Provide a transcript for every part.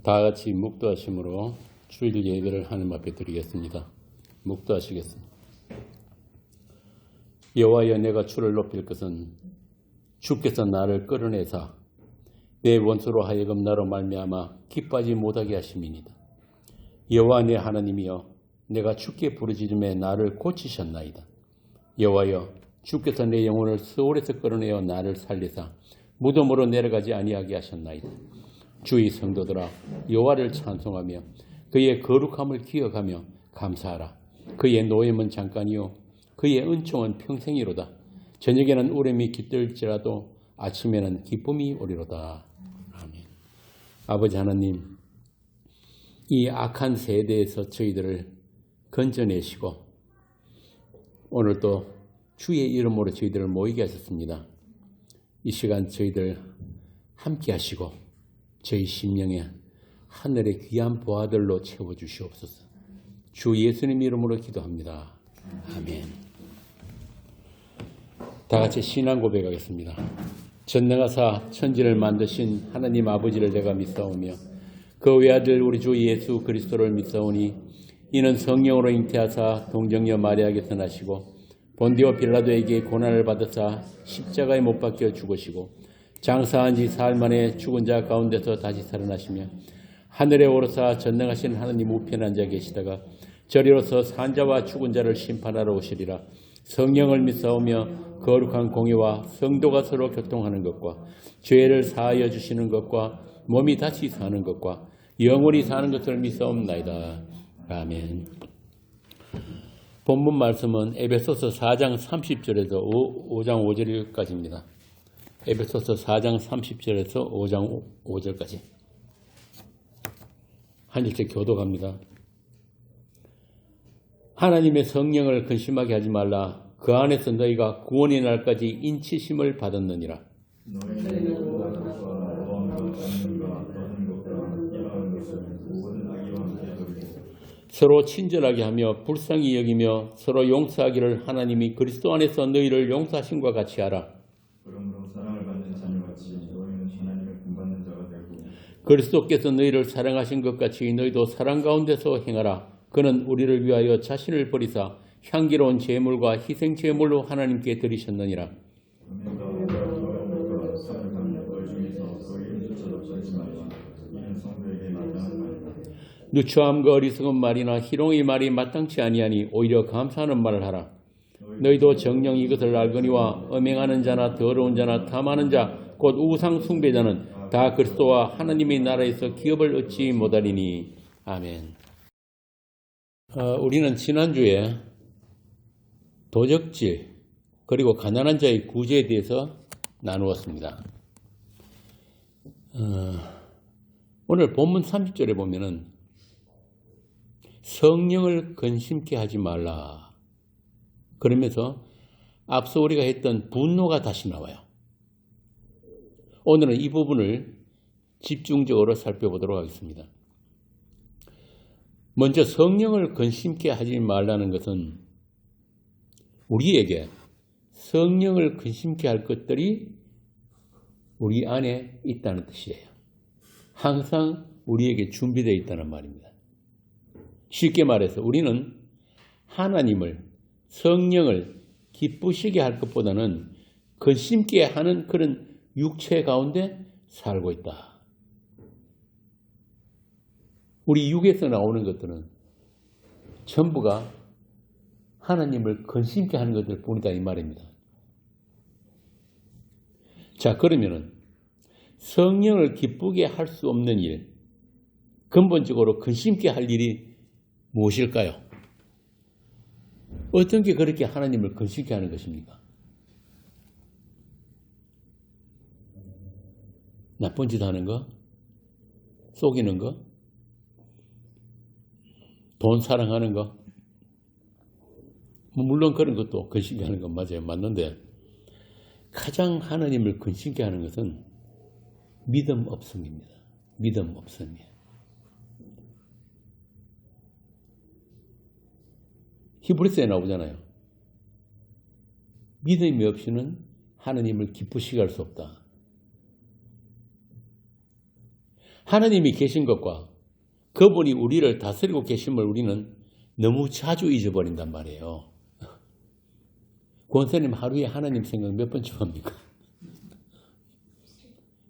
다 같이 묵도하심으로 주일 예배를 하나님 앞에 드리겠습니다. 묵도하시겠습니다. 여호와여, 내가 주를 높일 것은 주께서 나를 끌어내사 내 원수로 하여금 나로 말미암아 기뻐하지 못하게 하심이니이다. 여호와 내 하나님이여, 내가 주께 부르짖음에 나를 고치셨나이다. 여호와여, 주께서 내 영혼을 스올에서 끌어내어 나를 살리사 무덤으로 내려가지 아니하게 하셨나이다. 주의 성도들아, 여호와를 찬송하며 그의 거룩함을 기억하며 감사하라. 그의 노임은 잠깐이요 그의 은총은 평생이로다. 저녁에는 울음이 깃들지라도 아침에는 기쁨이 오리로다. 아멘. 아버지 하나님, 이 악한 세대에서 저희들을 건져내시고 오늘도 주의 이름으로 저희들을 모이게 하셨습니다. 이 시간 저희들 함께 하시고 저희 심령에 하늘의 귀한 보화들로 채워주시옵소서. 주 예수님 이름으로 기도합니다. 아멘. 다 같이 신앙 고백하겠습니다. 전능하사 천지를 만드신 하나님 아버지를 내가 믿사오며 그 외아들 우리 주 예수 그리스도를 믿사오니 이는 성령으로 잉태하사 동정녀 마리아에게서 나시고 본디오 빌라도에게 고난을 받으사 십자가에 못 박혀 죽으시고 장사한 지 사흘 만에 죽은 자 가운데서 다시 살아나시며 하늘에 오르사 전능하신 하나님 우편에 앉아 계시다가 저리로서 산자와 죽은 자를 심판하러 오시리라. 성령을 믿사오며 거룩한 공의와 성도가 서로 교통하는 것과 죄를 사하여 주시는 것과 몸이 다시 사는 것과 영원히 사는 것을 믿사옵나이다. 아멘. 본문 말씀은 에베소서 4장 30절에서 5장 5절까지입니다. 에베소서 4장 30절에서 5장 5절까지. 한 절씩 교독합니다. 하나님의 성령을 근심하게 하지 말라. 그 안에서 너희가 구원의 날까지 인치심을 받았느니라. 서로 친절하게 하며 불쌍히 여기며 서로 용서하기를 하나님이 그리스도 안에서 너희를 용서하심과 같이 하라. 그러므로 사랑을 받는 자녀같이 너희는 하나님의 본받는 자가 되고 그리스도께서 너희를 사랑하신 것 같이 너희도 사랑 가운데서 행하라. 그는 우리를 위하여 자신을 버리사 향기로운 제물과 희생 제물로 하나님께 드리셨느니라. 누추함과 어리석은 말이나 희롱의 말이 마땅치 아니하니 오히려 감사하는 말을 하라. 너희도 정녕 이것을 알거니와 음행하는 자나 더러운 자나 탐하는 자 곧 우상 숭배자는 다 그리스도와 하나님의 나라에서 기업을 얻지 못하리니. 아멘. 우리는 지난주에 도적질 그리고 가난한 자의 구제에 대해서 나누었습니다. 오늘 본문 30절에 보면은 성령을 근심케 하지 말라. 그러면서 앞서 우리가 했던 분노가 다시 나와요. 오늘은 이 부분을 집중적으로 살펴보도록 하겠습니다. 먼저 성령을 근심케 하지 말라는 것은 우리에게 성령을 근심케 할 것들이 우리 안에 있다는 뜻이에요. 항상 우리에게 준비되어 있다는 말입니다. 쉽게 말해서 우리는 하나님을, 성령을 기쁘시게 할 것보다는 근심케 하는 그런 육체 가운데 살고 있다. 우리 육에서 나오는 것들은 전부가 하나님을 근심케 하는 것들 뿐이다 이 말입니다. 자, 그러면은 성령을 기쁘게 할 수 없는 일, 근본적으로 근심케 할 일이 무엇일까요? 어떤 게 그렇게 하나님을 근심케 하는 것입니까? 나쁜 짓 하는 거? 속이는 거? 돈 사랑하는 거? 물론 그런 것도 근심케 하는 건 맞아요. 맞는데 가장 하나님을 근심케 하는 것은 믿음 없음입니다. 믿음 없음이에요. 히브리서에 나오잖아요. 믿음이 없이는 하나님을 기쁘시게 할 수 없다. 하나님이 계신 것과 그분이 우리를 다스리고 계심을 우리는 너무 자주 잊어버린단 말이에요. 권사님 하루에 하나님 생각 몇 번쯤 합니까?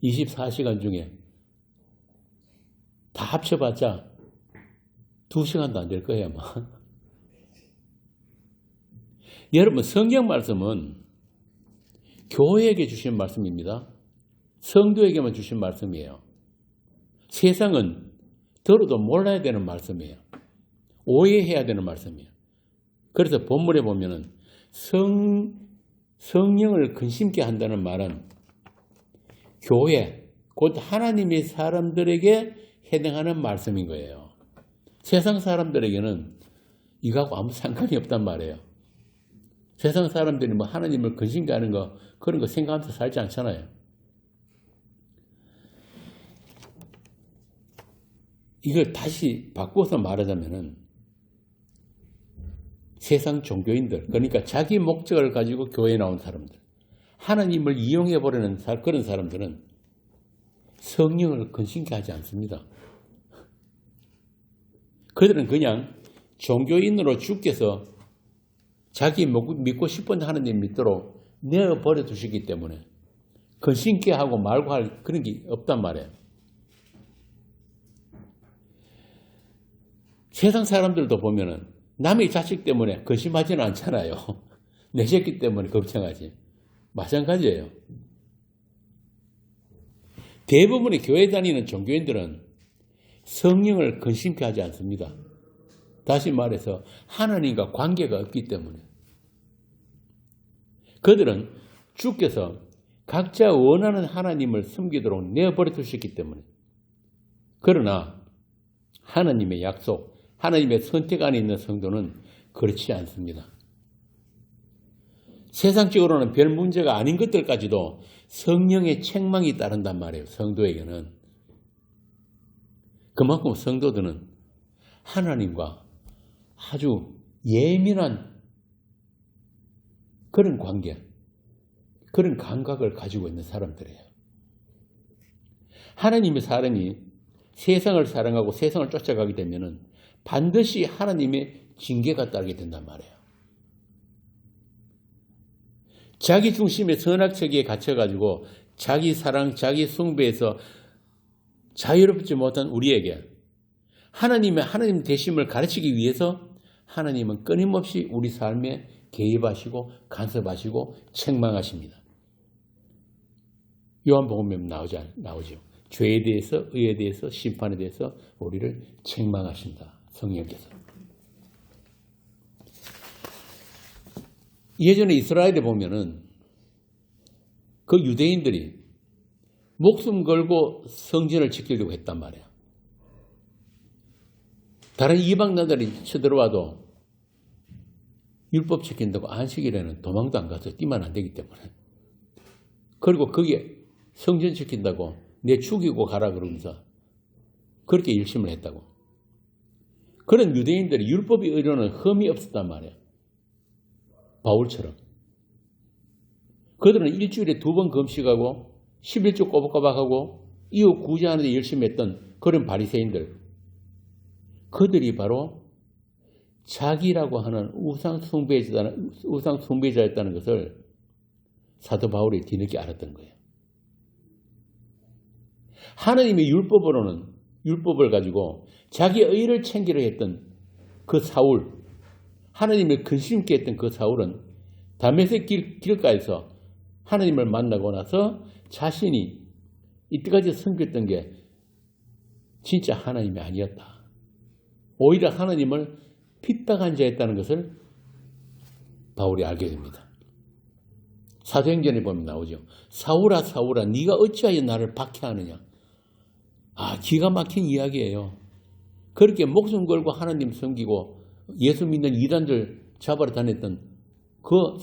24시간 중에 다 합쳐봤자 2시간도 안 될 거예요, 아마. 여러분, 성경 말씀은 교회에게 주신 말씀입니다. 성도에게만 주신 말씀이에요. 세상은 들어도 몰라야 되는 말씀이에요. 오해해야 되는 말씀이에요. 그래서 본문에 보면은 성령을 근심케 한다는 말은 교회, 곧 하나님의 사람들에게 해당하는 말씀인 거예요. 세상 사람들에게는 이거하고 아무 상관이 없단 말이에요. 세상 사람들이 뭐 하나님을 근심케 하는 거, 그런 거 생각하면서 살지 않잖아요. 이걸 다시 바꿔서 말하자면은 세상 종교인들, 그러니까 자기 목적을 가지고 교회에 나온 사람들, 하나님을 이용해버리는 그런 사람들은 성령을 근심케 하지 않습니다. 그들은 그냥 종교인으로 주께서 자기 믿고 싶은 하나님 믿도록 내어버려 두시기 때문에 근심케 하고 말고 할 그런 게 없단 말이에요. 세상 사람들도 보면은 남의 자식 때문에 근심하지는 않잖아요. 내 새끼 때문에 걱정하지. 마찬가지예요. 대부분의 교회 다니는 종교인들은 성령을 근심케 하지 않습니다. 다시 말해서 하나님과 관계가 없기 때문에. 그들은 주께서 각자 원하는 하나님을 섬기도록 내어버려 두셨기 때문에. 그러나 하나님의 약속, 하나님의 선택 안에 있는 성도는 그렇지 않습니다. 세상적으로는 별 문제가 아닌 것들까지도 성령의 책망이 따른단 말이에요. 성도에게는. 그만큼 성도들은 하나님과 아주 예민한 그런 관계, 그런 감각을 가지고 있는 사람들이에요. 하나님의 사람이 세상을 사랑하고 세상을 쫓아가게 되면은 반드시 하나님의 징계가 따르게 된단 말이에요. 자기 중심의 선악체계에 갇혀가지고 자기 사랑, 자기 숭배에서 자유롭지 못한 우리에게 하나님 되심을 가르치기 위해서 하나님은 끊임없이 우리 삶에 개입하시고 간섭하시고 책망하십니다. 요한복음에 나오죠. 죄에 대해서, 의에 대해서, 심판에 대해서 우리를 책망하신다. 성령께서. 예전에 이스라엘에 보면은 그 유대인들이 목숨 걸고 성전을 지키려고 했단 말이에요. 다른 이방 나라들이 쳐들어와도 율법 지킨다고 안식일에는 도망도 안 가서 뛰면 안 되기 때문에. 그리고 거기에 성전 지킨다고 내 죽이고 가라 그러면서 그렇게 열심을 했다고. 그런 유대인들이 율법의 의료는 흠이 없었단 말이에요. 바울처럼. 그들은 일주일에 2번 금식하고 11조 꼬박꼬박하고 이웃 구제하는 데 열심히 했던 그런 바리새인들. 그들이 바로 자기라고 하는 우상 숭배자였다는 것을 사도 바울이 뒤늦게 알았던 거예요. 하나님의 율법을 가지고 자기의 의를 챙기려 했던 그 사울, 하나님을 근심있게 했던 그 사울은 다메섹 길가에서 하나님을 만나고 나서 자신이 이때까지 섬겼던 게 진짜 하나님이 아니었다. 오히려 하나님을 핍박한 자였다는 것을 바울이 알게 됩니다. 사도행전에 보면 나오죠. 사울아 사울아 네가 어찌하여 나를 박해하느냐. 기가 막힌 이야기예요. 그렇게 목숨 걸고 하나님 섬기고 예수 믿는 이단들 잡아러 다녔던 그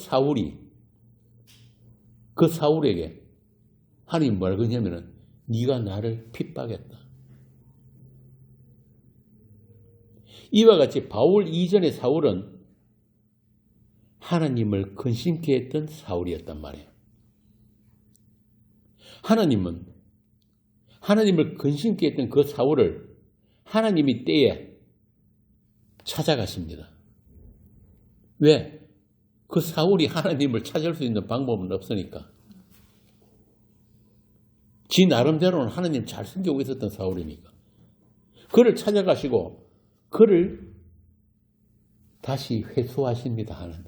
사울에게 하나님 뭐라고 했냐면은 네가 나를 핍박했다. 이와 같이 바울 이전의 사울은 하나님을 근심케 했던 사울이었단 말이에요. 하나님을 근심 있게 했던 그 사울을 하나님이 때에 찾아가십니다. 왜? 그 사울이 하나님을 찾을 수 있는 방법은 없으니까. 지 나름대로는 하나님 잘 섬기고 있었던 사울이니까. 그를 찾아가시고 그를 다시 회수하십니다. 하나님.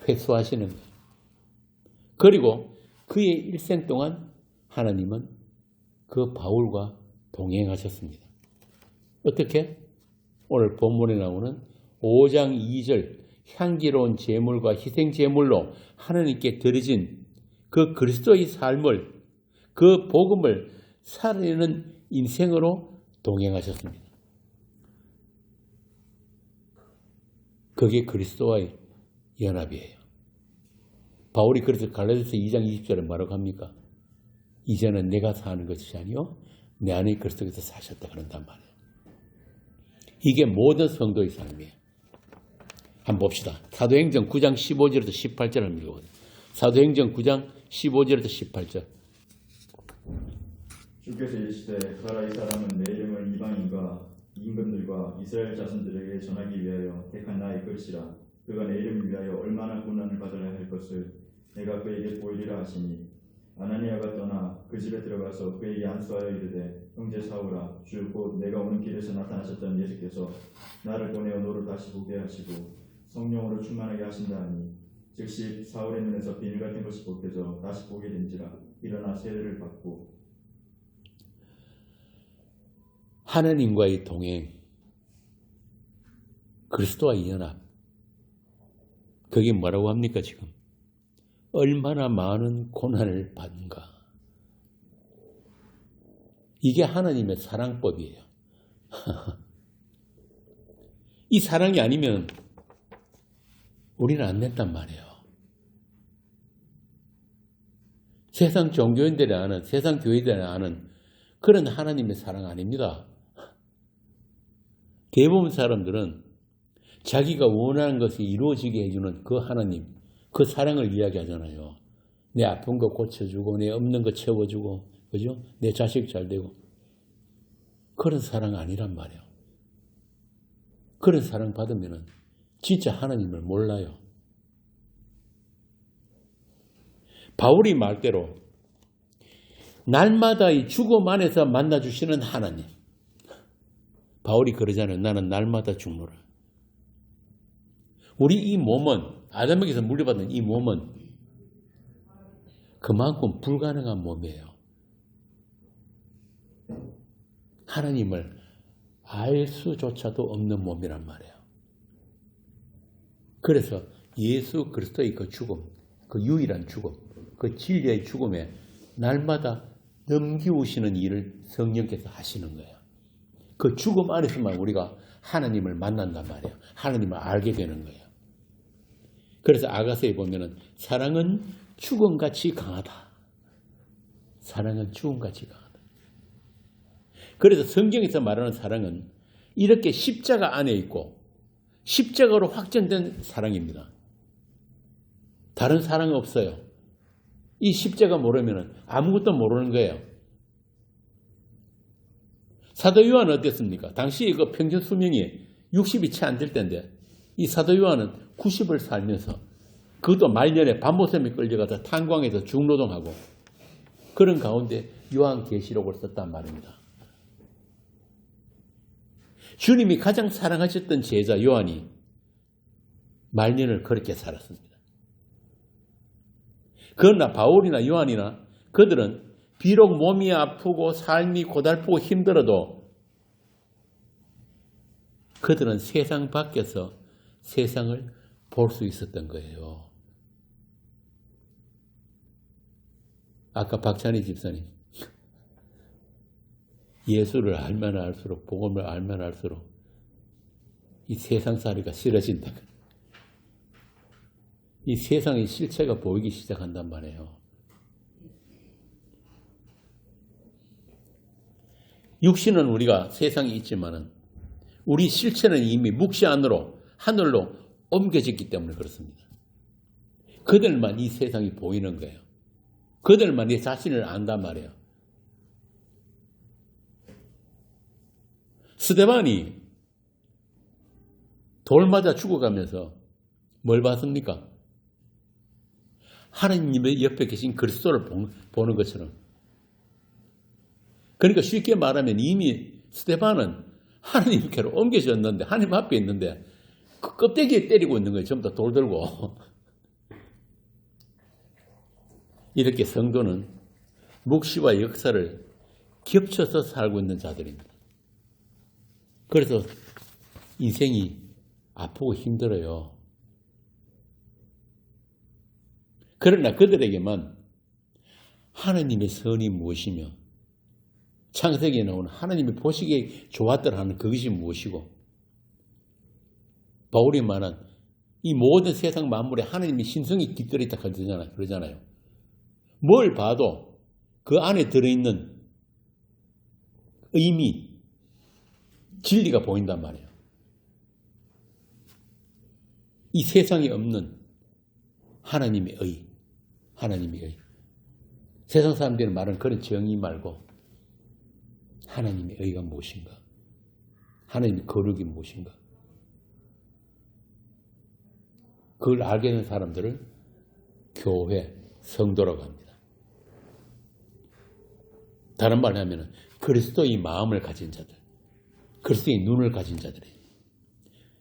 회수하시는 거예요. 그리고 그의 일생 동안 하나님은 그 바울과 동행하셨습니다. 어떻게? 오늘 본문에 나오는 5장 2절 향기로운 제물과 희생 제물로 하나님께 드려진 그 그리스도의 삶을, 그 복음을 살아내는 인생으로 동행하셨습니다. 그게 그리스도와의 연합이에요. 바울이 그래서 갈라디아서 2장 20절에 뭐라고 합니까? 이제는 내가 사는 것이 아니요 내 안에 그리스도께서 사셨다 그런단 말이에요. 이게 모든 성도의 삶이에요. 한번 봅시다. 사도행전 9장 15절부터 18절 한번 읽어보세요. 사도행전 9장 15절부터 18절. 주께서 이르시되 가라 이 사람은 내 이름을 이방인과 임금들과 이스라엘 자손들에게 전하기 위하여 택한 나의 것이라. 그가 내 이름을 위하여 얼마나 고난을 받아야 할 것을 내가 그에게 보이리라 하시니 아나니아가 떠나 그 집에 들어가서 그에게 안수하여 이르되 형제 사울아 주 곧 내가 오는 길에서 나타나셨던 예수께서 나를 보내어 너를 다시 보게 하시고 성령으로 충만하게 하신다 하니 즉시 사울의 눈에서 비늘 같은 것이 벗겨져 다시 보게 된지라. 일어나 세례를 받고. 하나님과의 동행, 그리스도와의 연합, 그게 뭐라고 합니까 지금? 얼마나 많은 고난을 받는가. 이게 하나님의 사랑법이에요. 이 사랑이 아니면 우리는 안 된단 말이에요. 세상 종교인들이 아는, 세상 교회들이 아는 그런 하나님의 사랑 아닙니다. 대부분 사람들은 자기가 원하는 것이 이루어지게 해주는 그 하나님, 그 사랑을 이야기하잖아요. 내 아픈 거 고쳐주고, 내 없는 거 채워주고, 그죠? 내 자식 잘 되고. 그런 사랑 아니란 말이에요. 그런 사랑 받으면 진짜 하나님을 몰라요. 바울이 말대로 날마다의 죽음 안에서 만나주시는 하나님. 바울이 그러잖아요. 나는 날마다 죽노라. 우리 이 몸은, 아담에게서 물려받은 이 몸은 그만큼 불가능한 몸이에요. 하나님을 알 수조차도 없는 몸이란 말이에요. 그래서 예수 그리스도의 그 죽음, 그 유일한 죽음, 그 진리의 죽음에 날마다 넘기우시는 일을 성령께서 하시는 거예요. 그 죽음 안에서만 우리가 하나님을 만난단 말이에요. 하나님을 알게 되는 거예요. 그래서 아가서에 보면은 사랑은 죽음같이 강하다. 사랑은 죽음같이 강하다. 그래서 성경에서 말하는 사랑은 이렇게 십자가 안에 있고 십자가로 확정된 사랑입니다. 다른 사랑은 없어요. 이 십자가 모르면 아무것도 모르는 거예요. 사도 요한은 어땠습니까? 당시 그 평균 수명이 60이 채 안 될 때인데 이 사도 요한은 90을 살면서 그것도 말년에 밤모섬에 끌려가서 탄광에서 중노동하고 그런 가운데 요한계시록을 썼단 말입니다. 주님이 가장 사랑하셨던 제자 요한이 말년을 그렇게 살았습니다. 그러나 바울이나 요한이나 그들은 비록 몸이 아프고 삶이 고달프고 힘들어도 그들은 세상 밖에서 세상을 볼 수 있었던 거예요. 아까 박찬희 집사님, 예수를 알면 알수록, 복음을 알면 알수록 이 세상살이가 싫어진다. 이 세상의 실체가 보이기 시작한단 말이에요. 육신은 우리가 세상에 있지만은 우리 실체는 이미 묵시 안으로 하늘로 옮겨졌기 때문에 그렇습니다. 그들만 이 세상이 보이는 거예요. 그들만 내 자신을 안단 말이에요. 스데반이 돌 맞아 죽어가면서 뭘 봤습니까? 하나님의 옆에 계신 그리스도를 보는 것처럼. 그러니까 쉽게 말하면 이미 스데반은 하나님께로 옮겨졌는데, 하나님 앞에 있는데 그 껍데기에 때리고 있는 거예요. 전부 다 돌 들고. 이렇게 성도는 묵시와 역사를 겹쳐서 살고 있는 자들입니다. 그래서 인생이 아프고 힘들어요. 그러나 그들에게만 하나님의 선이 무엇이며 창세기에 나오는 하나님이 보시기에 좋았더라 하는 그것이 무엇이고 바울이 말한 이 모든 세상 만물에 하나님의 신성이 깃들어 있다 그러잖아요. 뭘 봐도 그 안에 들어있는 의미, 진리가 보인단 말이에요. 이 세상에 없는 하나님의 의, 하나님의 의. 세상 사람들이 말하는 그런 정의 말고 하나님의 의가 무엇인가? 하나님의 거룩이 무엇인가? 그걸 알게 된 사람들을 교회, 성도라고 합니다. 다른 말로 하면 그리스도의 마음을 가진 자들, 그리스도의 눈을 가진 자들이에요.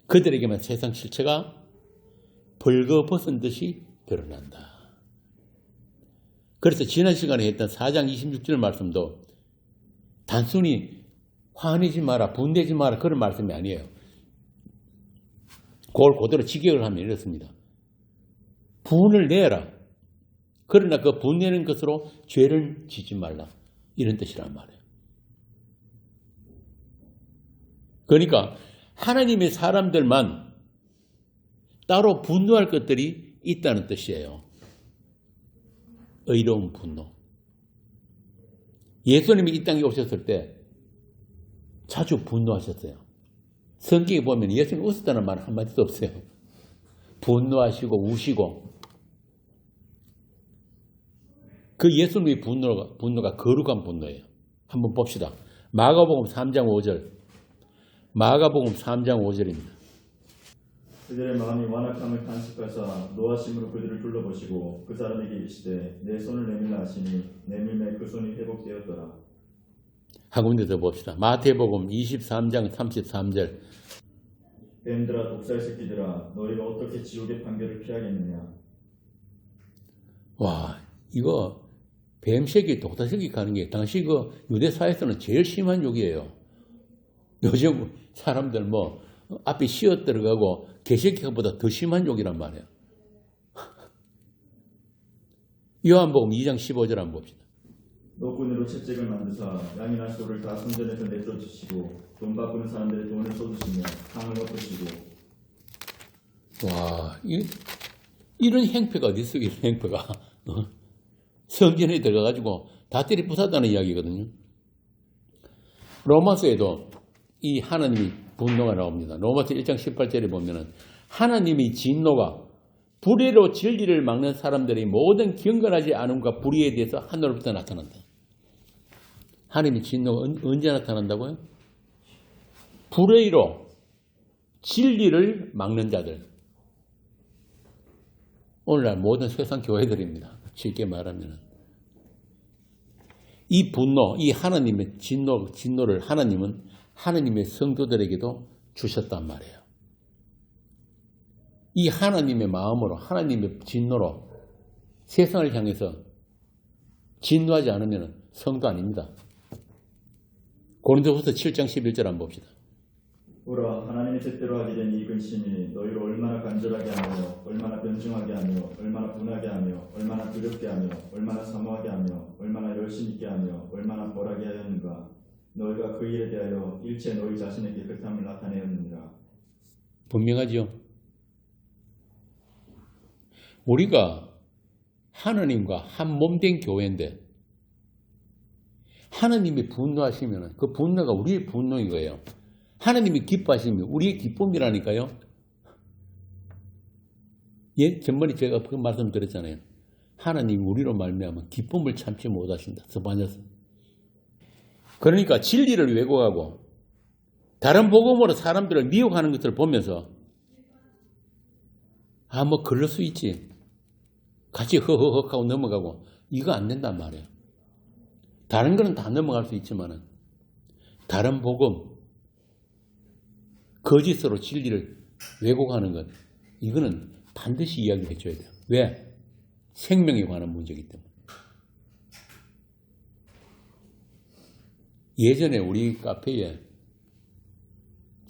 그들에게만 세상 실체가 벌거벗은 듯이 드러난다. 그래서 지난 시간에 했던 4장 26절 말씀도 단순히 화내지 마라, 분내지 마라 그런 말씀이 아니에요. 그걸 그대로 직역을 하면 이렇습니다. 분을 내라. 그러나 그 분내는 것으로 죄를 지지 말라. 이런 뜻이란 말이에요. 그러니까 하나님의 사람들만 따로 분노할 것들이 있다는 뜻이에요. 의로운 분노. 예수님이 이 땅에 오셨을 때 자주 분노하셨어요. 성경에 보면 예수님 웃었다는 말 한마디도 없어요. 분노하시고 우시고. 그 예수님의 분노가 거룩한 분노예요. 한번 봅시다. 마가복음 3장 5절. 마가복음 3장 5절입니다. 그들의 마음이 완악함을 간섭하사 노하심으로 그들을 둘러보시고 그 사람에게 이르시되 내 손을 내밀라 하시니 내밀매 그 손이 회복되었더라. 한 군데 더 봅시다. 마태복음 23장 33절. 뱀들아 독살 새끼들아 너희가 어떻게 지옥의 판결을 피하겠느냐. 와, 이거 뱀새끼 독사새끼 가는 게 당시 그 유대사에서는 제일 심한 욕이에요. 요즘 사람들 뭐 앞에 씌어 들어가고 개새끼보다 더 심한 욕이란 말이에요. 요한복음 2장 15절 한번 봅시다. 노끈으로 채찍을 만드사 양이나 소를 다 성전에서 내쫓으시고 돈 바꾸는 사람들의 돈을 쏟으시며 상을 엎으시고. 와, 이런 행패가 어디 있어? 이런 행패가. 성전에 들어가가지고 다 때리 부쉈다는 이야기거든요. 로마서에도 이 하나님이 분노가 나옵니다. 로마서 1장 18절에 보면은 하나님의 진노가 불의로 진리를 막는 사람들의 모든 경건하지 않음과 불의에 대해서 하늘로부터 나타난다. 하나님의 진노가 언제 나타난다고요? 불의로 진리를 막는 자들. 오늘날 모든 세상 교회들입니다. 쉽게 말하면. 이 분노, 이 하나님의 진노를 하나님은 하나님의 성도들에게도 주셨단 말이에요. 이 하나님의 마음으로, 하나님의 진노로 세상을 향해서 진노하지 않으면 성도 아닙니다. 고린도후서 7장 11절 한번 봅시다. 보라 하나님의 뜻대로 하게 된 이 근심이 너희를 얼마나 간절하게 하며 얼마나 변증하게 하며 얼마나 분하게 하며 얼마나 두렵게 하며 얼마나 사모하게 하며 얼마나 열심 있게 하며 얼마나 벌하게 하였는가. 너희가 그 일에 대하여 일체 너희 자신의 깨끗함을 나타내었느니라. 분명하죠. 우리가 하나님과 한 몸 된 교회인데 하나님이 분노하시면 그 분노가 우리의 분노인 거예요. 하나님이 기뻐하시면 우리의 기쁨이라니까요. 예, 전번에 제가 그 말씀 드렸잖아요. 하나님이 우리로 말미암아 기쁨을 참지 못하신다. 스바냐서. 그러니까 진리를 왜곡하고 다른 복음으로 사람들을 미혹하는 것을 보면서 뭐 그럴 수 있지. 같이 허허헉 하고 넘어가고 이거 안 된단 말이에요. 다른 거는 다 넘어갈 수 있지만은 다른 복음, 거짓으로 진리를 왜곡하는 것, 이거는 반드시 이야기해 줘야 돼요. 왜? 생명에 관한 문제이기 때문에. 예전에 우리 카페에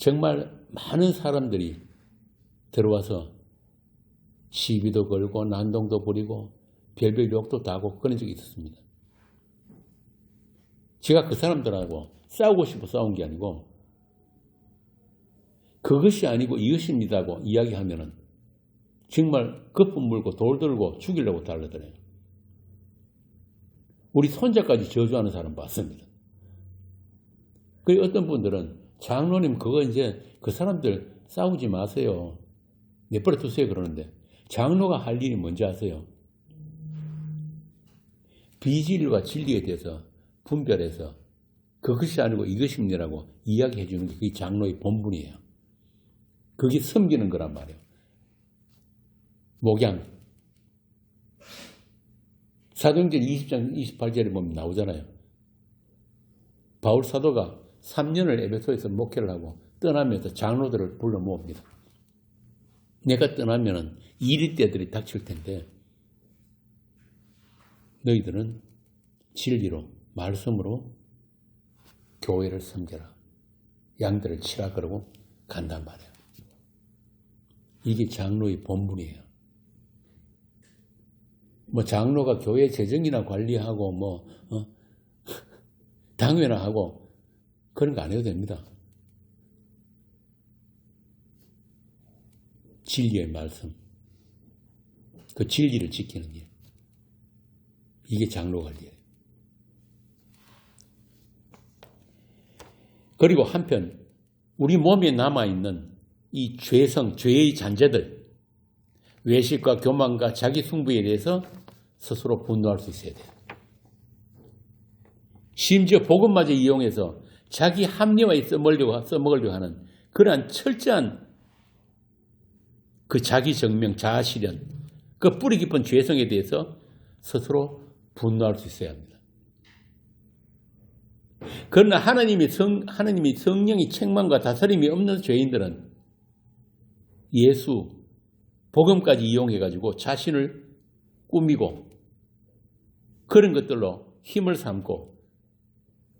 정말 많은 사람들이 들어와서 시비도 걸고 난동도 부리고 별별 욕도 다 하고 그런 적이 있었습니다. 제가 그 사람들하고 싸우고 싶어 싸운 게 아니고 그것이 아니고 이것입니다고 이야기하면은 정말 거품 물고 돌 들고 죽이려고 달라더래요. 우리 손자까지 저주하는 사람 봤습니다. 그 어떤 분들은 장로님 그거 이제 그 사람들 싸우지 마세요. 내버려 두세요 그러는데 장로가 할 일이 뭔지 아세요? 비진리와 진리에 대해서 분별해서 그것이 아니고 이것입니다라고 이야기해 주는 게 그게 장로의 본분이에요. 그게 섬기는 거란 말이에요. 목양. 사도행전 20장 28절에 보면 나오잖아요. 바울 사도가 3년을 에베소에서 목회를 하고 떠나면서 장로들을 불러 모읍니다. 내가 떠나면은 이리 때들이 닥칠 텐데 너희들은 진리로 말씀으로 교회를 섬겨라. 양들을 치라 그러고 간단 말이에요. 이게 장로의 본분이에요. 장로가 교회 재정이나 관리하고 당회나 그런 거 안 해도 됩니다. 진리의 말씀, 그 진리를 지키는 일, 이게 장로 관리예요. 그리고 한편 우리 몸에 남아있는 이 죄성, 죄의 잔재들, 외식과 교만과 자기 승부에 대해서 스스로 분노할 수 있어야 돼요. 심지어 복음마저 이용해서 자기 합리화에 써먹으려고 하는 그러한 철저한 그 자기 정명, 자아 실현, 그 뿌리 깊은 죄성에 대해서 스스로 분노할 수 있어야 합니다. 그러나 하나님이 성령이 책망과 다스림이 없는 죄인들은 예수, 복음까지 이용해가지고 자신을 꾸미고 그런 것들로 힘을 삼고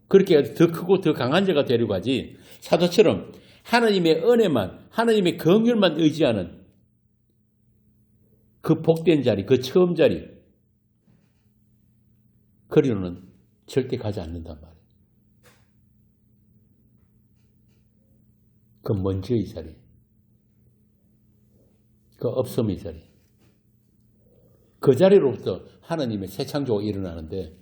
그렇게 더 크고 더 강한 자가 되려고 하지 사도처럼 하나님의 은혜만, 하나님의 긍휼만 의지하는 그 복된 자리, 그 처음 자리 그리로는 절대 가지 않는단 말이에요. 그 먼지의 자리, 그 없음의 자리, 그 자리로부터 하나님의 새 창조가 일어나는데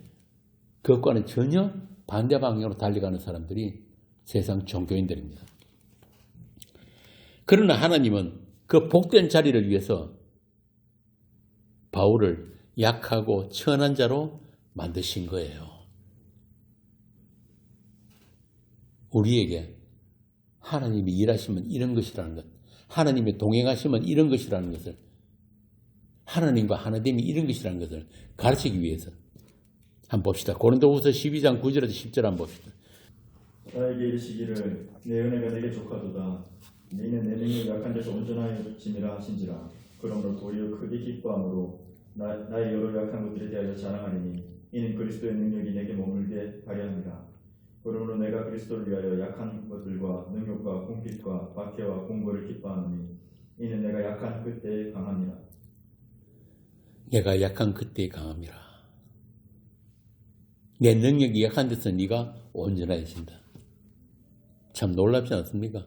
그것과는 전혀 반대 방향으로 달려가는 사람들이 세상 종교인들입니다. 그러나 하나님은 그 복된 자리를 위해서 바울을 약하고 천한 자로 만드신 거예요. 우리에게 하나님이 일하시면 이런 것이라는 것, 하나님이 동행하시면 이런 것이라는 것을, 하나님과 하나님이 이런 것이라는 것을 가르치기 위해서 한번 봅시다. 고린도후서 12장 9절에서 10절 한번 봅시다. 나에게 이르시기를 내 은혜가 내게 족하도다. 너희는 내 능력이 약한 데서 온전하여짐이라 하신지라. 그러므로 도리어 크게 기뻐함으로 나의 여러 약한 것들에 대하여 자랑하리니 이는 그리스도의 능력이 내게 머물게 하려 함이라. 그러므로 내가 그리스도를 위하여 약한 것들과 능력과 궁핍과 박해와 공고를 기뻐하노니 이는 내가 약한 그때에 강함이라. 내가 약한 그때에 강함이라. 내 능력이 약한 데서 네가 온전해진다. 참 놀랍지 않습니까?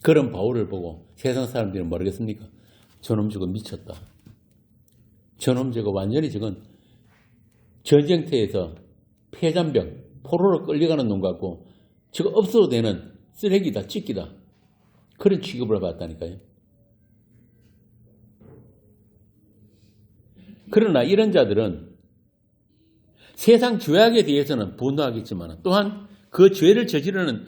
그런 바울을 보고 세상 사람들이 모르겠습니까? 저놈 저거 미쳤다. 저놈 저거 완전히 저건 전쟁터에서 폐잔병, 포로로 끌려가는 놈 같고 저거 없어도 되는 쓰레기다, 찢기다. 그런 취급을 받았다니까요. 그러나 이런 자들은 세상 죄악에 대해서는 분노하겠지만 또한 그 죄를 저지르는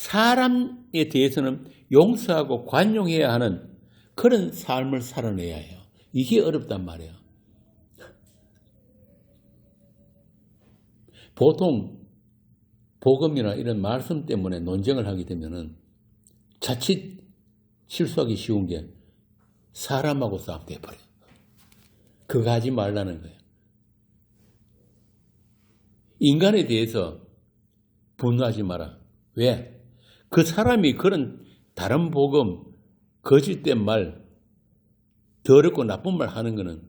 사람에 대해서는 용서하고 관용해야 하는 그런 삶을 살아내야 해요. 이게 어렵단 말이에요. 보통 복음이나 이런 말씀 때문에 논쟁을 하게 되면은 자칫 실수하기 쉬운 게 사람하고 싸움 돼버려요. 그거 하지 말라는 거예요. 인간에 대해서 분노하지 마라. 왜? 그 사람이 그런 다른 복음, 거짓된 말, 더럽고 나쁜 말 하는 거는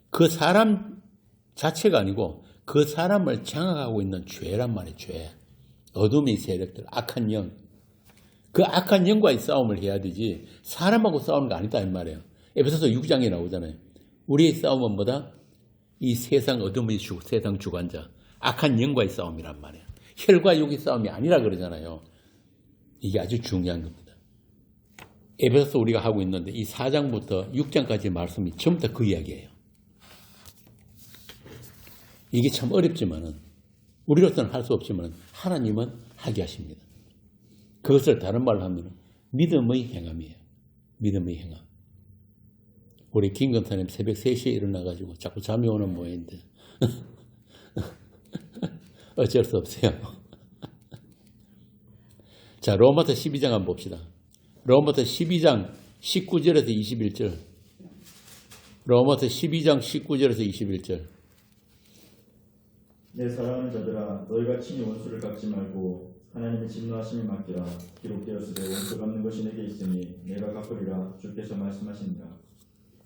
그 사람 자체가 아니고 그 사람을 장악하고 있는 죄란 말이에요. 죄. 어둠의 세력들, 악한 영. 그 악한 영과의 싸움을 해야 되지 사람하고 싸우는 거 아니다 이 말이에요. 에베소서 6장에 나오잖아요. 우리의 싸움은 뭐다? 이 세상 어둠의 세상 주관자, 악한 영과의 싸움이란 말이에요. 혈과 육의 싸움이 아니라 그러잖아요. 이게 아주 중요한 겁니다. 에베소서 우리가 하고 있는데 이 4장부터 6장까지 말씀이 전부 다 그 이야기예요. 이게 참 어렵지만은 우리로서는 할 수 없지만 하나님은 하게 하십니다. 그것을 다른 말로 하면 믿음의 행함이에요. 믿음의 행함. 우리 김건사님 새벽 3시에 일어나가지고 자꾸 잠이 오는 모양인데 어쩔 수 없어요. 자, 로마서 12장 한번 봅시다. 로마서 12장 19절에서 21절. 로마서 12장 19절에서 21절. 내 사랑하는 자들아 너희가 친히 원수를 갚지 말고 하나님의 진노하심을 맡기라. 기록되었으되 원수 갚는 것이 내게 있으니 내가 갚으리라 주께서 말씀하십니다.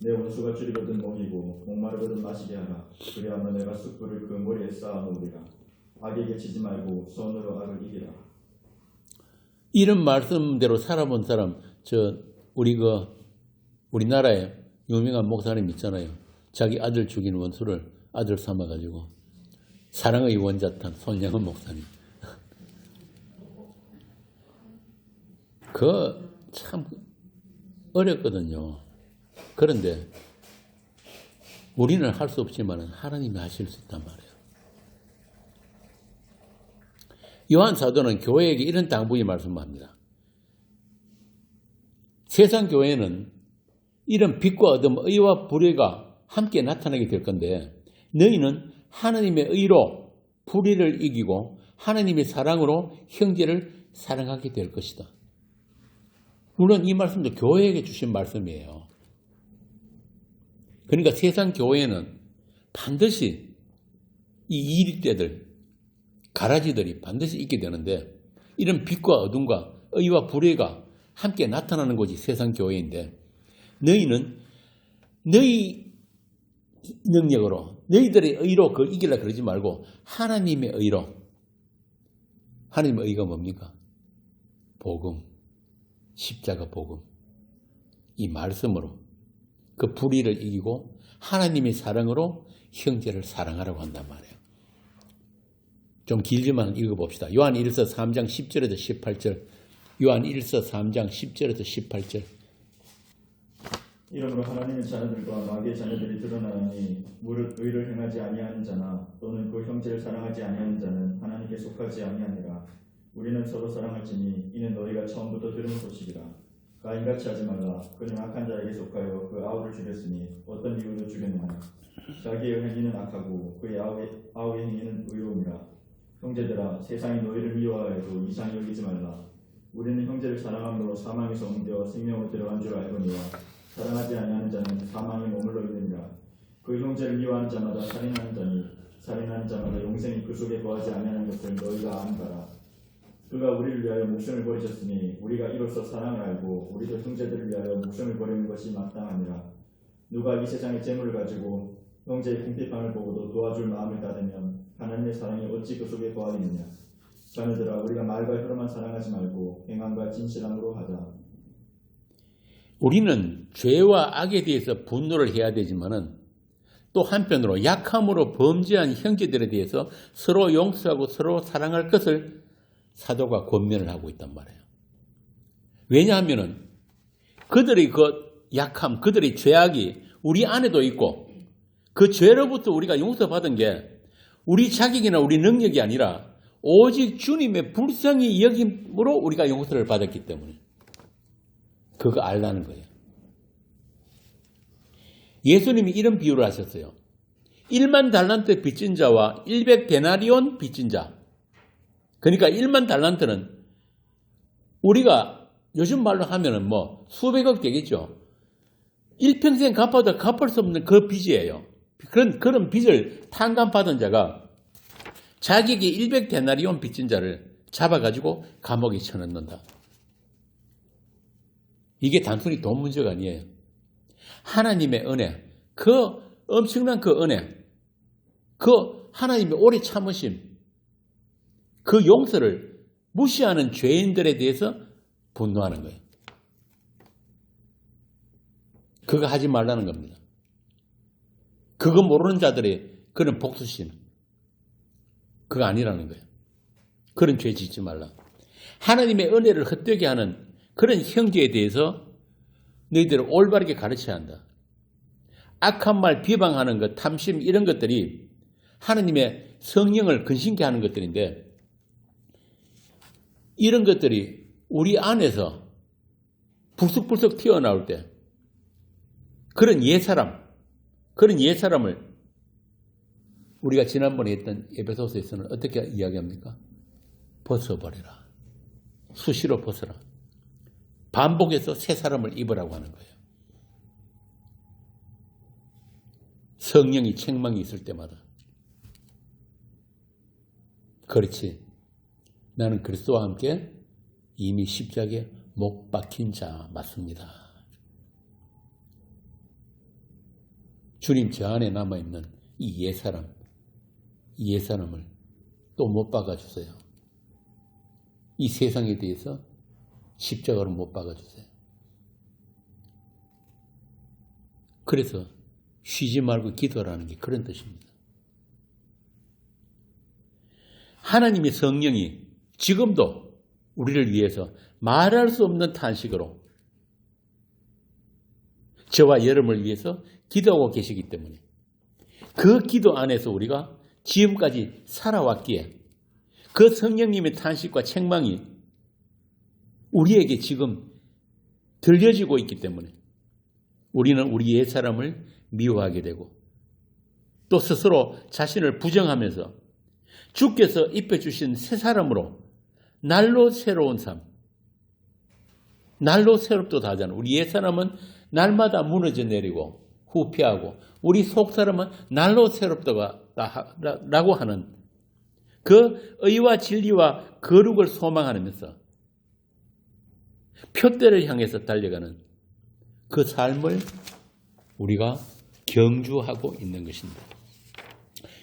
내 원수가 줄이거든 먹이고 목마르거든 마시게 하라. 그리하면 내가 숯불을 그 머리에 쌓아 놓으리라. 악에게 지지 말고 선으로 악을 이기라. 이런 말씀대로 살아본 사람, 우리나라에 유명한 목사님 있잖아요. 자기 아들 죽인 원수를 아들 삼아가지고 사랑의 원자탄 손양은 목사님. 그거 참 어렵거든요. 그런데 우리는 할 수 없지만 하나님이 하실 수 있단 말이에요. 요한 사도는 교회에게 이런 당부의 말씀을 합니다. 세상 교회는 이런 빛과 어둠, 의와 불의가 함께 나타나게 될 건데 너희는 하나님의 의로 불의를 이기고 하나님의 사랑으로 형제를 사랑하게 될 것이다. 물론 이 말씀도 교회에게 주신 말씀이에요. 그러니까 세상 교회는 반드시 이 이리떼들, 가라지들이 반드시 있게 되는데 이런 빛과 어둠과 의와 불의가 함께 나타나는 곳이 세상 교회인데 너희는 너희 능력으로 너희들의 의로 그걸 이기려 그러지 말고 하나님의 의로. 하나님의 의가 뭡니까? 복음, 십자가 복음. 이 말씀으로 그 불의를 이기고 하나님의 사랑으로 형제를 사랑하라고 한단 말이에요. 좀 길지만 읽어봅시다. 요한 1서 3장 10절에서 18절. 요한 1서 3장 10절에서 18절. 이러므로 하나님의 자녀들과 마귀의 자녀들이 드러나니 무릇 의를 행하지 아니하는 자나 또는 그 형제를 사랑하지 아니하는 자는 하나님께 속하지 아니하니라. 우리는 서로 사랑할지니 이는 너희가 처음부터 들은 소식이라. 가인같이 하지 말라. 그는 악한 자에게 속하여 그 아우를 죽였으니 어떤 이유로 죽였느냐. 자기의 행위는 악하고 그의 아우의 행위는 의로움이라. 형제들아 세상이 너희를 미워하여도 이상히 여기지 말라. 우리는 형제를 사랑함으로 사망에서 옮겨 생명으로 들어간 줄 알거니와 사랑하지 아니하는 자는 사망에 머물러 있느니라. 그 형제를 미워하는 자마다 살인하는 자니 살인하는 자마다 영생이 그 속에 거하지 아니하는 것을 너희가 아는 바라. 그가 우리를 위하여 목숨을 버리셨으니 우리가 이로써 사랑을 알고 우리도 형제들을 위하여 목숨을 버리는 것이 마땅하니라. 누가 이 세상의 재물을 가지고 형제의 궁핍함을 보고도 도와줄 마음을 닫으면 하나님의 사랑이 어찌 그 속에 거하겠느냐. 자녀들아 우리가 말과 혀로만 사랑하지 말고 행함과 진실함으로 하자. 우리는 죄와 악에 대해서 분노를 해야 되지만은 또 한편으로 약함으로 범죄한 형제들에 대해서 서로 용서하고 서로 사랑할 것을 사도가 권면을 하고 있단 말이에요. 왜냐하면은 그들의 그 약함, 그들의 죄악이 우리 안에도 있고 그 죄로부터 우리가 용서받은 게 우리 자격이나 우리 능력이 아니라 오직 주님의 불쌍히 여김으로 우리가 용서를 받았기 때문에 그거 알라는 거예요. 예수님이 이런 비유를 하셨어요. 1만 달란트 빚진 자와 100데나리온 빚진 자. 그러니까 1만 달란트는 우리가 요즘 말로 하면은 뭐 수백억 되겠죠. 일평생 갚아도 갚을 수 없는 그 빚이에요. 그런 빚을 탕감받은 자가 자기에게 100데나리온 빚진 자를 잡아가지고 감옥에 쳐넣는다. 이게 단순히 돈 문제가 아니에요. 하나님의 은혜, 그 엄청난 그 은혜, 그 하나님의 오래 참으심, 그 용서를 무시하는 죄인들에 대해서 분노하는 거예요. 그거 하지 말라는 겁니다. 그거 모르는 자들의 그런 복수심, 그거 아니라는 거예요. 그런 죄 짓지 말라. 하나님의 은혜를 헛되게 하는 그런 형제에 대해서 너희들을 올바르게 가르쳐야 한다. 악한 말 비방하는 것, 탐심 이런 것들이 하나님의 성령을 근심케 하는 것들인데 이런 것들이 우리 안에서 불쑥불쑥 튀어나올 때 그런 옛사람을 우리가 지난번에 했던 에베소서에서는 어떻게 이야기합니까? 벗어버려라. 수시로 벗어라. 반복해서 새 사람을 입으라고 하는 거예요. 성령이 책망이 있을 때마다. 그렇지. 나는 그리스도와 함께 이미 십자가에 못 박힌 자 맞습니다. 주님 저 안에 남아있는 이 옛사람을 또 못 박아주세요. 이 세상에 대해서 십자가로 못 박아주세요. 그래서 쉬지 말고 기도하라는 게 그런 뜻입니다. 하나님의 성령이 지금도 우리를 위해서 말할 수 없는 탄식으로 저와 여러분을 위해서 기도하고 계시기 때문에 그 기도 안에서 우리가 지금까지 살아왔기에 그 성령님의 탄식과 책망이 우리에게 지금 들려지고 있기 때문에 우리는 우리 옛사람을 미워하게 되고 또 스스로 자신을 부정하면서 주께서 입혀주신 새 사람으로 날로 새로운 삶, 날로 새롭도다 하잖아요. 우리 옛사람은 날마다 무너져 내리고 후피하고 우리 속사람은 날로 새롭다라고 하는 그 의와 진리와 거룩을 소망하면서 표대를 향해서 달려가는 그 삶을 우리가 경주하고 있는 것입니다.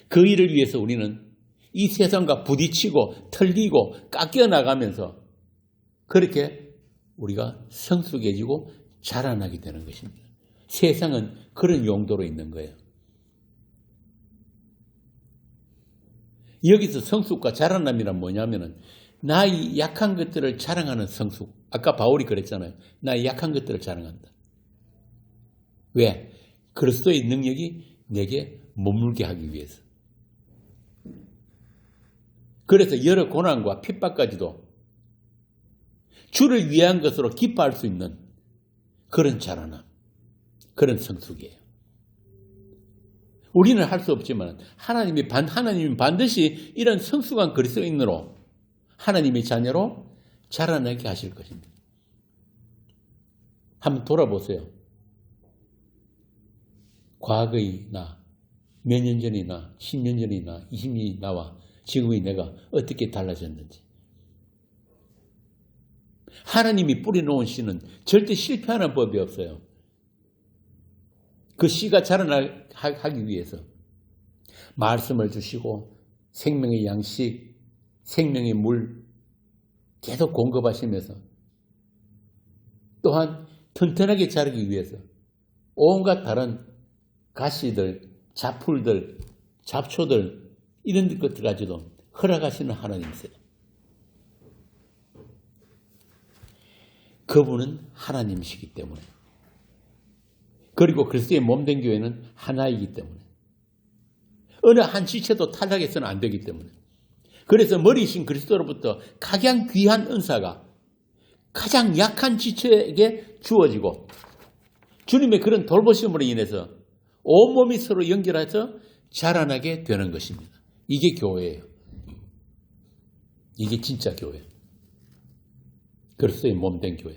그 일을 위해서 우리는 이 세상과 부딪히고 털리고 깎여나가면서 그렇게 우리가 성숙해지고 자라나게 되는 것입니다. 세상은 그런 용도로 있는 거예요. 여기서 성숙과 자라남이란 뭐냐면은 나의 약한 것들을 자랑하는 성숙. 아까 바울이 그랬잖아요. 나의 약한 것들을 자랑한다. 왜? 그리스도의 능력이 내게 머물게 하기 위해서. 그래서 여러 고난과 핍박까지도 주를 위한 것으로 기뻐할 수 있는 그런 자라남, 그런 성숙이에요. 우리는 할 수 없지만 하나님이 반드시 이런 성숙한 그리스도인으로 하나님의 자녀로 자라나게 하실 것입니다. 한번 돌아보세요. 과거의 나, 몇 년 전의 나, 10년 전의 나, 20년의 나와 지금의 내가 어떻게 달라졌는지. 하나님이 뿌려놓은 씨는 절대 실패하는 법이 없어요. 그 씨가 자라나기 위해서 말씀을 주시고 생명의 양식, 생명의 물 계속 공급하시면서 또한 튼튼하게 자라기 위해서 온갖 다른 가시들, 잡풀들, 잡초들 이런 것들까지도 허락하시는 하나님이세요. 그분은 하나님이시기 때문에 그리고 그리스도의 몸된 교회는 하나이기 때문에 어느 한 지체도 탈락해서는 안 되기 때문에 그래서 머리이신 그리스도로부터 가장 귀한 은사가 가장 약한 지체에게 주어지고 주님의 그런 돌보심으로 인해서 온몸이 서로 연결해서 자라나게 되는 것입니다. 이게 교회예요. 이게 진짜 교회. 그리스도의 몸된 교회.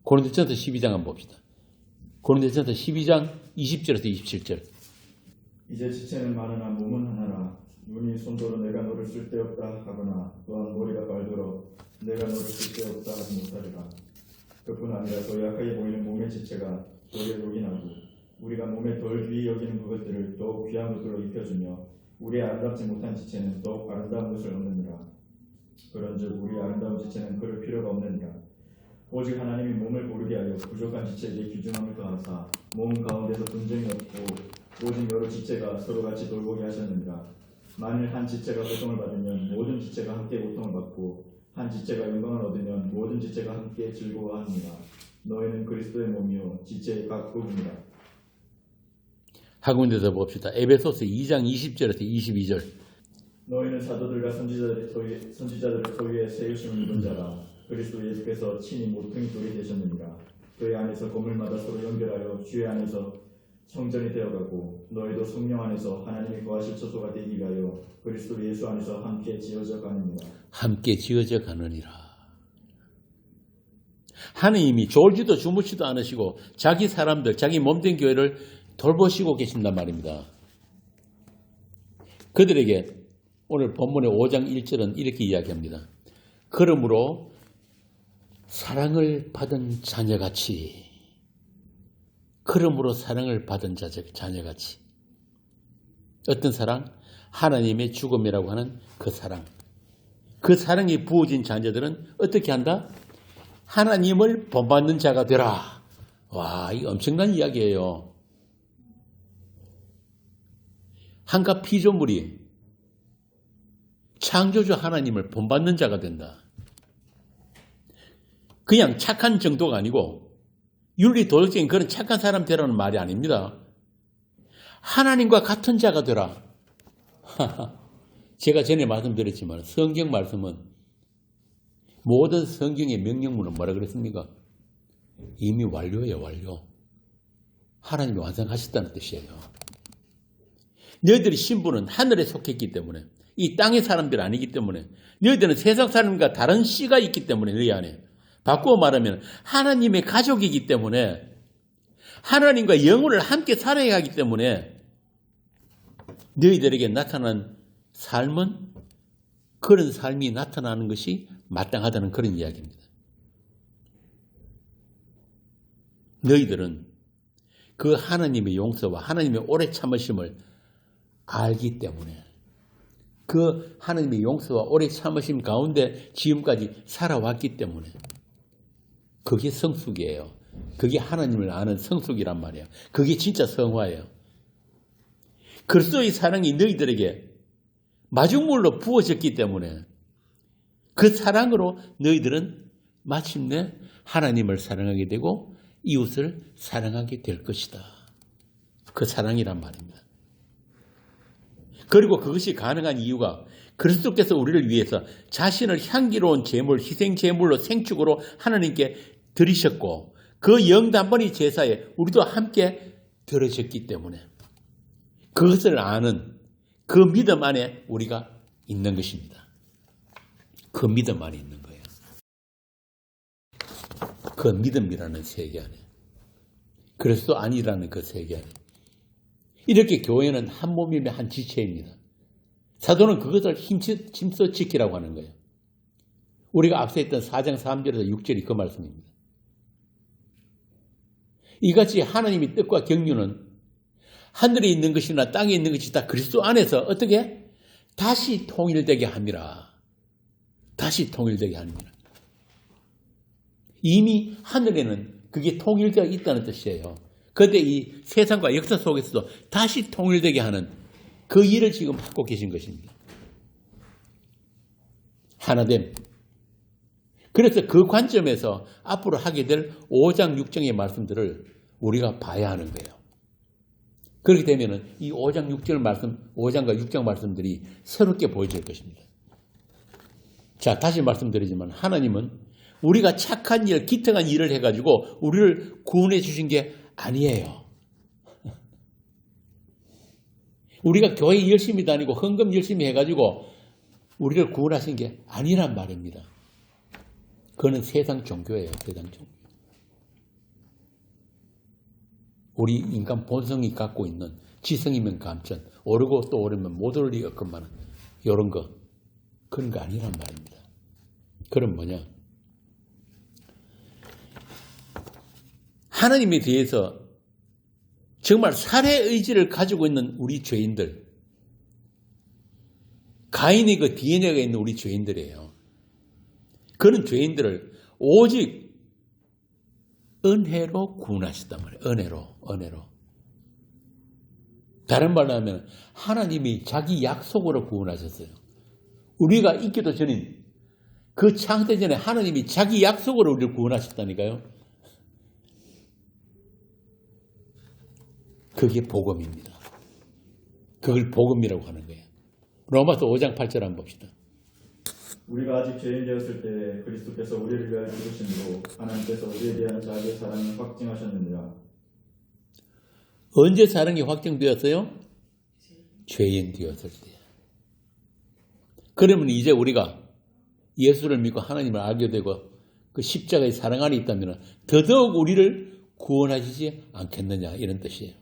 고린도전서 12장 한번 봅시다. 고린도전서 12장 20절에서 27절. 이제 지체는 많으나 몸은 하나라. 눈이 손도로 내가 너를 쓸데없다 하거나 또한 머리가 발도로 내가 너를 쓸데없다 하지 못하리라. 그뿐 아니라 더 약하게 보이는 몸의 지체가 너를 요긴하고 우리가 몸에 덜 귀히 여기는 그것들을 더욱 귀한 것들로 입혀주며 우리의 아름답지 못한 지체는 더욱 아름다운 것을 얻느니라. 그런즉 우리의 아름다운 지체는 그럴 필요가 없느니라. 오직 하나님이 몸을 고르게 하여 부족한 지체에게 귀중함을 더하사 몸 가운데서 분쟁이 없고 오직 여러 지체가 서로 같이 돌보게 하셨느니라. 만일 한 지체가 고통을 받으면 모든 지체가 함께 고통을 받고 한 지체가 영광을 얻으면 모든 지체가 함께 즐거워합니다. 너희는 그리스도의 몸이요 지체의 각 부분이라. 한 군데서 봅시다. 에베소서 2장 20절에서 22절. 너희는 사도들과 선지자들의 소유에 세우심을 입은 자라. 그리스도 예수께서 친히 모퉁이 돌이 되셨느니라. 그의 안에서 건물마다 서로 연결하여 주의 안에서 성전이 되어가고 너희도 성령 안에서 하나님이 거하실 처소가 되기 위하여 그리스도 예수 안에서 함께 지어져 가느니라. 함께 지어져 가느니라. 하나님이 졸지도 주무시도 않으시고 자기 사람들, 자기 몸된 교회를 돌보시고 계신단 말입니다. 그들에게 오늘 본문의 5장 1절은 이렇게 이야기합니다. 그러므로 사랑을 받은 자녀같이 그러므로 사랑을 받은 자녀같이 어떤 사랑? 하나님의 죽음이라고 하는 그 사랑. 그 사랑이 부어진 자녀들은 어떻게 한다? 하나님을 본받는 자가 되라. 와, 이 엄청난 이야기예요. 한갓 피조물이 창조주 하나님을 본받는 자가 된다. 그냥 착한 정도가 아니고 윤리 도덕적인 그런 착한 사람 되라는 말이 아닙니다. 하나님과 같은 자가 되라. 제가 전에 말씀드렸지만 성경 말씀은 모든 성경의 명령문은 뭐라 그랬습니까? 이미 완료예요, 완료. 하나님이 완성하셨다는 뜻이에요. 너희들의 신분은 하늘에 속했기 때문에 이 땅의 사람들이 아니기 때문에 너희들은 세상 사람과 다른 씨가 있기 때문에 너희 안에 바꾸어 말하면 하나님의 가족이기 때문에 하나님과 영혼을 함께 살아야 하기 때문에 너희들에게 나타난 삶은 그런 삶이 나타나는 것이 마땅하다는 그런 이야기입니다. 너희들은 그 하나님의 용서와 하나님의 오래 참으심을 알기 때문에 그 하나님의 용서와 오래 참으심 가운데 지금까지 살아왔기 때문에 그게 성숙이에요. 그게 하나님을 아는 성숙이란 말이에요. 그게 진짜 성화예요. 그리스도의 사랑이 너희들에게 마중물로 부어졌기 때문에 그 사랑으로 너희들은 마침내 하나님을 사랑하게 되고 이웃을 사랑하게 될 것이다. 그 사랑이란 말입니다. 그리고 그것이 가능한 이유가 그리스도께서 우리를 위해서 자신을 향기로운 제물, 희생 제물로 생축으로 하나님께 드리셨고 그 영단번이 제사에 우리도 함께 들어졌기 때문에 그것을 아는 그 믿음 안에 우리가 있는 것입니다. 그 믿음 안에 있는 거예요. 그 믿음이라는 세계 안에 그리스도 아니라는 그 세계 안에 이렇게 교회는 한 몸이며 한 지체입니다. 사도는 그것을 힘써 지키라고 하는 거예요. 우리가 앞서 했던 4장 3절에서 6절이 그 말씀입니다. 이같이 하나님의 뜻과 경륜은 하늘에 있는 것이나 땅에 있는 것이 다 그리스도 안에서 어떻게? 다시 통일되게 합니다. 다시 통일되게 합니다. 이미 하늘에는 그게 통일되어 있다는 뜻이에요. 그런데 이 세상과 역사 속에서도 다시 통일되게 하는 그 일을 지금 하고 계신 것입니다. 하나됨. 그래서 그 관점에서 앞으로 하게 될 5장 6장의 말씀들을 우리가 봐야 하는 거예요. 그렇게 되면 이 5장 6절 말씀, 5장과 6장 말씀들이 새롭게 보여질 것입니다. 자, 다시 말씀드리지만 하나님은 우리가 착한 일, 기특한 일을 해가지고 우리를 구원해 주신 게 아니에요. 우리가 교회 열심히 다니고 헌금 열심히 해가지고 우리를 구원하신 게 아니란 말입니다. 그거는 세상 종교예요. 세상 종교. 우리 인간 본성이 갖고 있는 지성이면 감천, 오르고 또 오르면 못 오르리 없건만 이런 거, 그런 거 아니란 말입니다. 그럼 뭐냐? 하나님에 대해서 정말 살해 의지를 가지고 있는 우리 죄인들, 가인의 그 DNA가 있는 우리 죄인들이에요. 그런 죄인들을 오직 은혜로 구원하셨단 말이에요. 은혜로. 다른 말로 하면 하나님이 자기 약속으로 구원하셨어요. 우리가 있기도 전인 그 창세 전에 하나님이 자기 약속으로 우리를 구원하셨다니까요. 그게 복음입니다. 그걸 복음이라고 하는 거예요. 로마서 5장 8절 한번 봅시다. 우리가 아직 죄인 되었을 때 그리스도께서 우리를 위하여 죽으심으로 하나님께서 우리에 대한 자기의 사랑을 확증하셨느니라. 언제 사랑이 확정되었어요? 죄인 되었을 때. 그러면 이제 우리가 예수를 믿고 하나님을 알게 되고 그 십자가의 사랑 안에 있다면 더더욱 우리를 구원하시지 않겠느냐 이런 뜻이에요.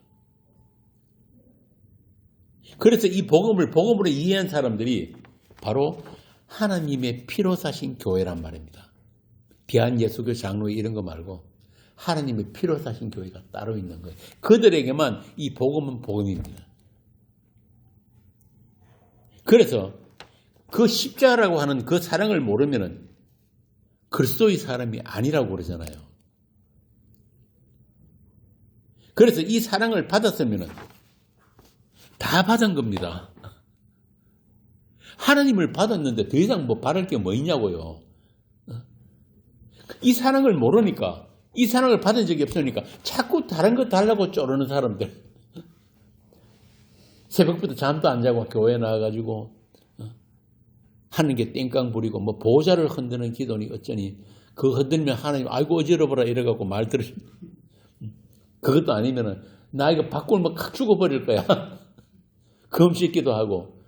그래서 이 복음으로 이해한 사람들이 바로 하나님의 피로 사신 교회란 말입니다. 대한예수교 장로회 이런 거 말고 하나님의 피로 사신 교회가 따로 있는 거예요. 그들에게만 이 복음은 복음입니다. 그래서 그 십자가라고 하는 그 사랑을 모르면은 그리스도의 사람이 아니라고 그러잖아요. 그래서 이 사랑을 받았으면은 다 받은 겁니다. 하나님을 받았는데 더 이상 뭐 바랄 게 뭐 있냐고요. 이 사랑을 모르니까, 이 사랑을 받은 적이 없으니까 자꾸 다른 거 달라고 쪼르는 사람들. 새벽부터 잠도 안 자고 교회 나와가지고 하는 게 땡깡 부리고 뭐 보좌를 흔드는 기도니 어쩌니 그거 흔들면 하나님 아이고 어지러워라 이래갖고 말 들으시. 그것도 아니면은 나 이거 바꾸면 칵 죽어버릴 거야. 검 씻기도 하고.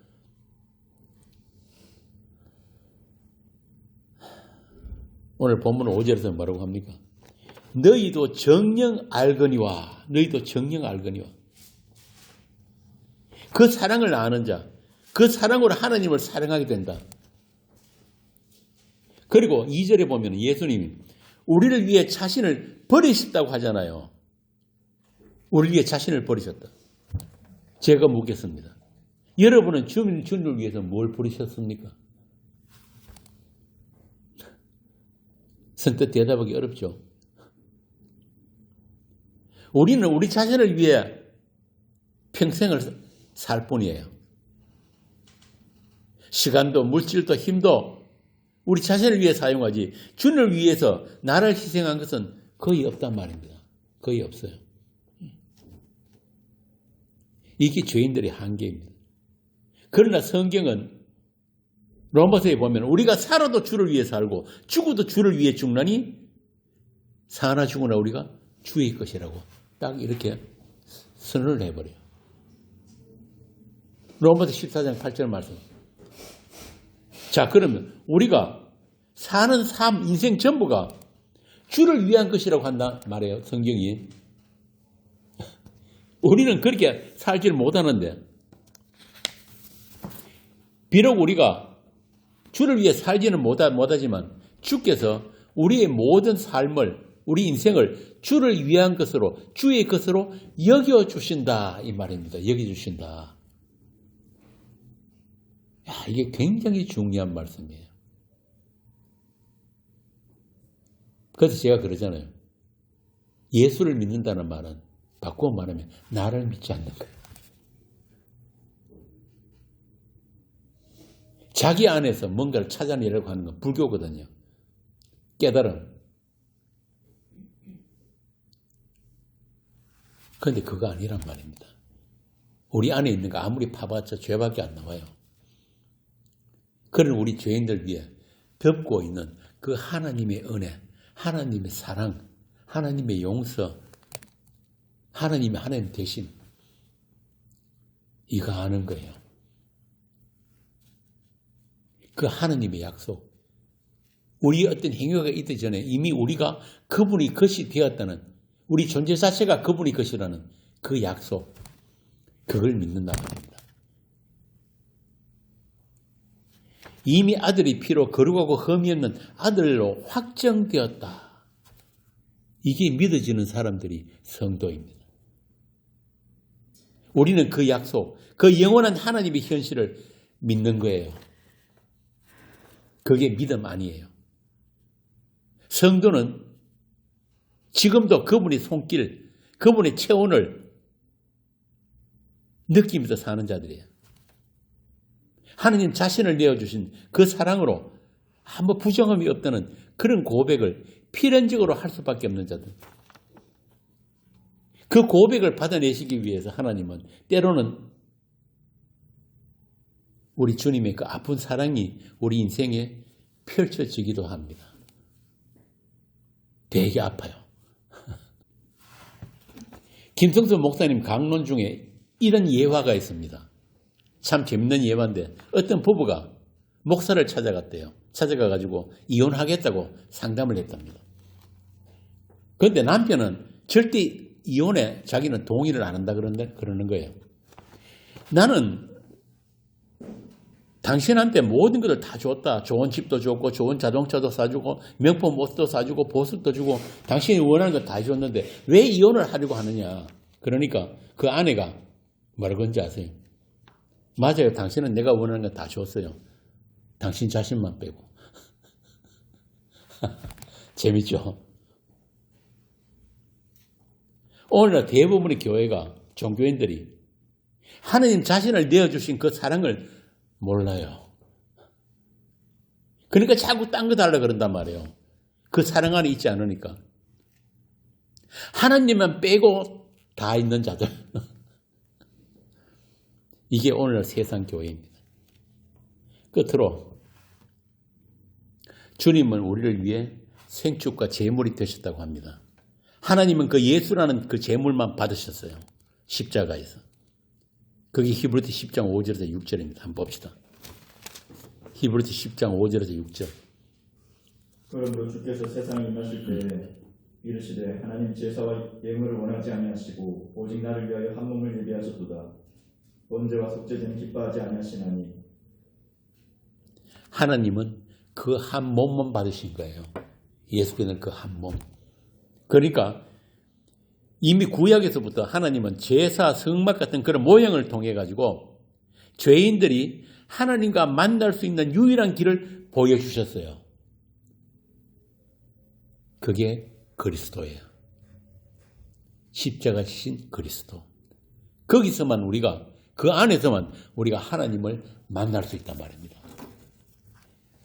오늘 본문 5절에서 뭐라고 합니까? 너희도 정녕 알거니와. 그 사랑을 아는 자, 그 사랑으로 하나님을 사랑하게 된다. 그리고 2절에 보면 예수님이 우리를 위해 자신을 버리셨다고 하잖아요. 우리를 위해 자신을 버리셨다. 제가 묻겠습니다. 여러분은 주님을 위해서 뭘 버리셨습니까? 선뜻 대답하기 어렵죠. 우리는 우리 자신을 위해 평생을 살 뿐이에요. 시간도 물질도 힘도 우리 자신을 위해 사용하지 주님을 위해서 나를 희생한 것은 거의 없단 말입니다. 거의 없어요. 이게 죄인들의 한계입니다. 그러나 성경은 로마서에 보면 우리가 살아도 주를 위해 살고 죽어도 주를 위해 죽나니 사나 죽으나 우리가 주의 것이라고 딱 이렇게 선언을 해버려요. 로마서 14장 8절 말씀. 자, 그러면 우리가 사는 삶, 인생 전부가 주를 위한 것이라고 한다 말이에요. 성경이. 우리는 그렇게 살지를 못하는데 비록 우리가 주를 위해 살지는 못하지만 주께서 우리의 모든 삶을, 우리 인생을 주를 위한 것으로, 주의 것으로 여겨주신다 이 말입니다. 여겨주신다. 야, 이게 굉장히 중요한 말씀이에요. 그래서 제가 그러잖아요. 예수를 믿는다는 말은 바꾸어 말하면 나를 믿지 않는 거예요. 자기 안에서 뭔가를 찾아내려고 하는 건 불교거든요. 깨달음. 그런데 그거 아니란 말입니다. 우리 안에 있는 거 아무리 파봤자 죄밖에 안 나와요. 그런 우리 죄인들 위해 덮고 있는 그 하나님의 은혜, 하나님의 사랑, 하나님의 용서, 하나님 대신 이거 아는 거예요. 그 하나님의 약속. 우리 어떤 행위가 있기 전에 이미 우리가 그분이 것이 되었다는, 우리 존재 자체가 그분이 것이라는 그 약속, 그걸 믿는다는 겁니다. 이미 아들이 피로 거룩하고 흠이 없는 아들로 확정되었다. 이게 믿어지는 사람들이 성도입니다. 우리는 그 약속, 그 영원한 하나님의 현실을 믿는 거예요. 그게 믿음 아니에요. 성도는 지금도 그분의 손길, 그분의 체온을 느끼면서 사는 자들이에요. 하느님 자신을 내어주신 그 사랑으로 한번 부정함이 없다는 그런 고백을 필연적으로 할 수밖에 없는 자들. 그 고백을 받아내시기 위해서 하나님은 때로는 우리 주님의 그 아픈 사랑이 우리 인생에 펼쳐지기도 합니다. 되게 아파요. 김성수 목사님 강론 중에 이런 예화가 있습니다. 참 재밌는 예화인데 어떤 부부가 목사를 찾아갔대요. 찾아가가지고 이혼하겠다고 상담을 했답니다. 그런데 남편은 절대 이혼에 자기는 동의를 안 한다 그러는 거예요. 나는 당신한테 모든 것을 다 줬다. 좋은 집도 줬고 좋은 자동차도 사주고 명품 옷도 사주고 보석도 주고 당신이 원하는 거 다 해줬는데 왜 이혼을 하려고 하느냐. 그러니까 그 아내가 뭐라고 그런지 아세요? 맞아요. 당신은 내가 원하는 거 다 줬어요. 당신 자신만 빼고. 재밌죠? 오늘날 대부분의 교회가, 종교인들이 하나님 자신을 내어주신 그 사랑을 몰라요. 그러니까 자꾸 딴 거 달라 그런단 말이에요. 그 사랑 안에 있지 않으니까. 하나님만 빼고 다 있는 자들. 이게 오늘날 세상 교회입니다. 끝으로 주님은 우리를 위해 생축과 제물이 되셨다고 합니다. 하나님은 그 예수라는 그 제물만 받으셨어요. 십자가에서. 그게 히브리서 10장 5절에서 6절입니다. 한번 봅시다. 히브리서 10장 5절에서 6절. 그러므로 주께서 세상에 임하실 때에 이르시되 하나님 제사와 예물을 원하지 아니하시고 오직 나를 위하여 한 몸을 예비하셨도다. 번제와 속죄제는 기뻐하지 아니하시나니. 하나님은 그 한 몸만 받으신 거예요. 예수께서는 그 한 몸. 그러니까 이미 구약에서부터 하나님은 제사, 성막 같은 그런 모형을 통해 가지고 죄인들이 하나님과 만날 수 있는 유일한 길을 보여주셨어요. 그게 그리스도예요. 십자가 지신 그리스도. 거기서만 우리가, 그 안에서만 우리가 하나님을 만날 수 있단 말입니다.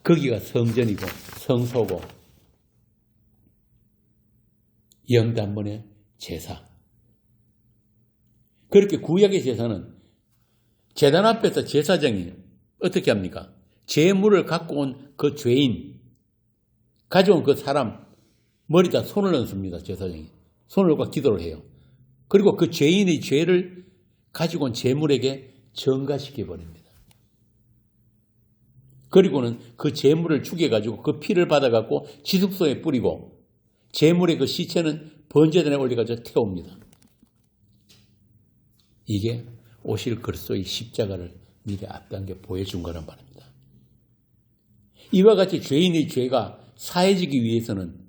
거기가 성전이고 성소고 영단번의 제사. 그렇게 구약의 제사는 제단 앞에서 제사장이 어떻게 합니까? 제물을 갖고 온 그 죄인, 가져온 그 사람 머리다 손을 얹습니다. 제사장이. 손을 얹고 기도를 해요. 그리고 그 죄인의 죄를 가지고 온 제물에게 전가시켜 버립니다. 그리고는 그 제물을 죽여가지고 그 피를 받아갖고 지숙소에 뿌리고 제물의 그 시체는 번제단에 올려가지고 태웁니다. 이게 오실 그리스도의 십자가를 미리 앞당겨 보여준 거란 말입니다. 이와 같이 죄인의 죄가 사해지기 위해서는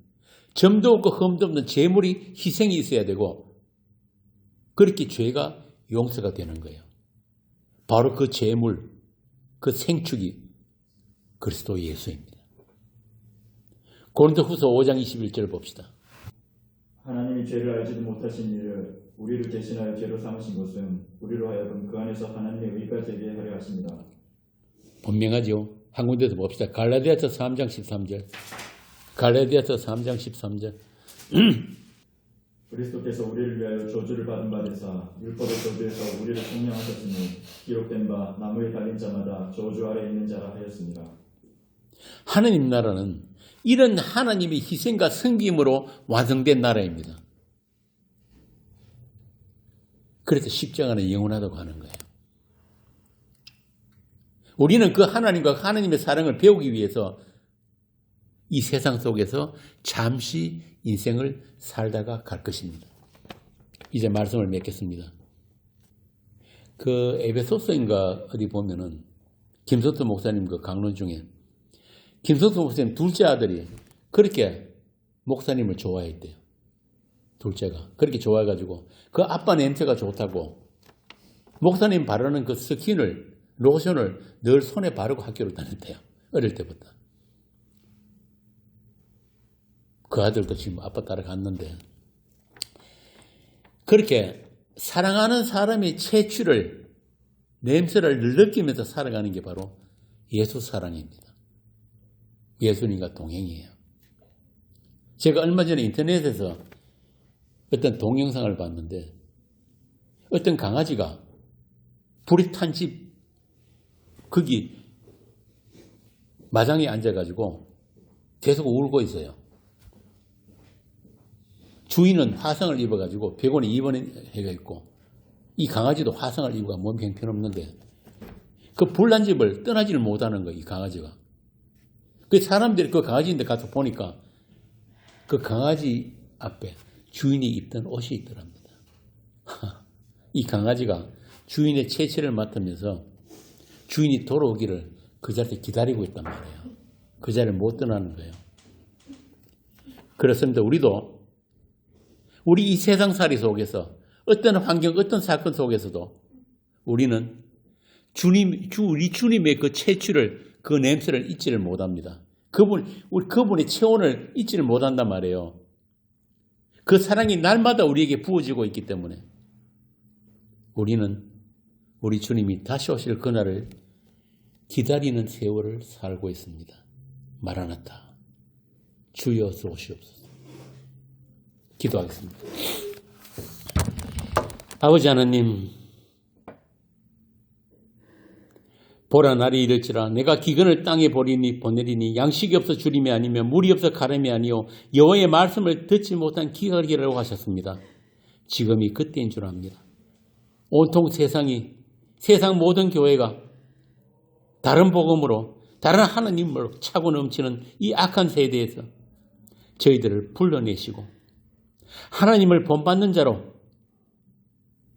점도 없고 흠도 없는 제물이 희생이 있어야 되고 그렇게 죄가 용서가 되는 거예요. 바로 그 제물, 그 생축이 그리스도 예수입니다. 고린도후서 5장 21절 봅시다. 하나님이 죄를 알지도 못하신 이를 우리를 대신하여 죄로 삼으신 것은 우리로 하여금 그 안에서 하나님의 의가 되게 하려 하십니다. 분명하죠. 한 군데서 봅시다. 갈라디아서 3장 13절. 갈라디아서 3장 13절. 그리스도께서 우리를 위하여 저주를 받은 바 되사 율법의 저주에서 우리를 속량하셨으니 기록된 바 나무에 달린 자마다 저주 아래 있는 자라 하였습니다. 하나님 나라는 이런 하나님의 희생과 섬김으로 완성된 나라입니다. 그래서 십자가는 영원하다고 하는 거예요. 우리는 그 하나님과 하나님의 사랑을 배우기 위해서 이 세상 속에서 잠시 인생을 살다가 갈 것입니다. 이제 말씀을 맺겠습니다. 그 에베소서인가 어디 보면은 김석수 목사님 그 강론 중에 김석수 목사님 둘째 아들이 그렇게 목사님을 좋아했대요. 둘째가 그렇게 좋아해가지고 그 아빠 냄새가 좋다고 목사님 바르는 그 스킨을 로션을 늘 손에 바르고 학교를 다녔대요. 어릴 때부터. 그 아들도 지금 아빠 따라갔는데 그렇게 사랑하는 사람의 채취를 냄새를 느끼면서 살아가는 게 바로 예수 사랑입니다. 예수님과 동행이에요. 제가 얼마 전에 인터넷에서 어떤 동영상을 봤는데 어떤 강아지가 불이 탄 집 거기 마당에 앉아가지고 계속 울고 있어요. 주인은 화상을 입어가지고 병원에 입원해가 있고 이 강아지도 화상을 입어가 몸이 형편없는데 그 불난 집을 떠나지를 못하는 거예요. 이 강아지가. 그 사람들이 그 강아지인데 가서 보니까 그 강아지 앞에 주인이 입던 옷이 있더랍니다. 이 강아지가 주인의 채취를 맡으면서 주인이 돌아오기를 그 자리에 기다리고 있단 말이에요. 그 자리를 못 떠나는 거예요. 그렇습니다. 우리도 우리 이 세상살이 속에서 어떤 환경, 어떤 사건 속에서도 우리는 우리 주님의 그 채취를, 그 냄새를 잊지를 못합니다. 그분의 체온을 잊지를 못한단 말이에요. 그 사랑이 날마다 우리에게 부어지고 있기 때문에 우리는 우리 주님이 다시 오실 그날을 기다리는 세월을 살고 있습니다. 마라나타, 주여 어서 오시옵소서. 기도하겠습니다. 아버지 하나님, 보라 날이 이를지라 내가 기근을 땅에 보내리니 양식이 없어 주림이 아니며 물이 없어 가름이 아니요 여호와의 말씀을 듣지 못한 기갈이라고 하셨습니다. 지금이 그때인 줄 압니다. 온통 세상 모든 교회가 다른 복음으로 다른 하나님으로 차고 넘치는 이 악한 세대에서 저희들을 불러내시고 하나님을 본받는 자로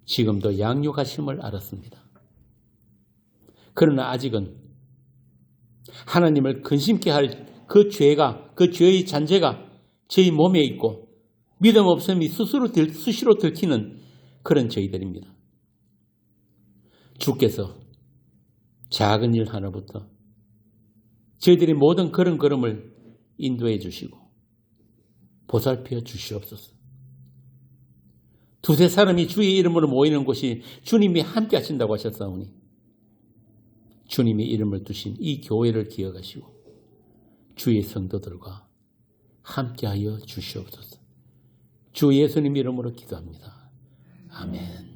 지금도 양육하심을 알았습니다. 그러나 아직은 하나님을 근심케 할 그 죄가, 그 죄의 잔재가 저희 몸에 있고 믿음 없음이 수시로 들키는 그런 저희들입니다. 주께서 작은 일 하나부터 저희들이 모든 그런 걸음을 인도해 주시고 보살펴 주시옵소서. 두세 사람이 주의 이름으로 모이는 곳이 주님이 함께 하신다고 하셨사오니 주님이 이름을 두신 이 교회를 기억하시고 주의 성도들과 함께하여 주시옵소서. 주 예수님 이름으로 기도합니다. 아멘.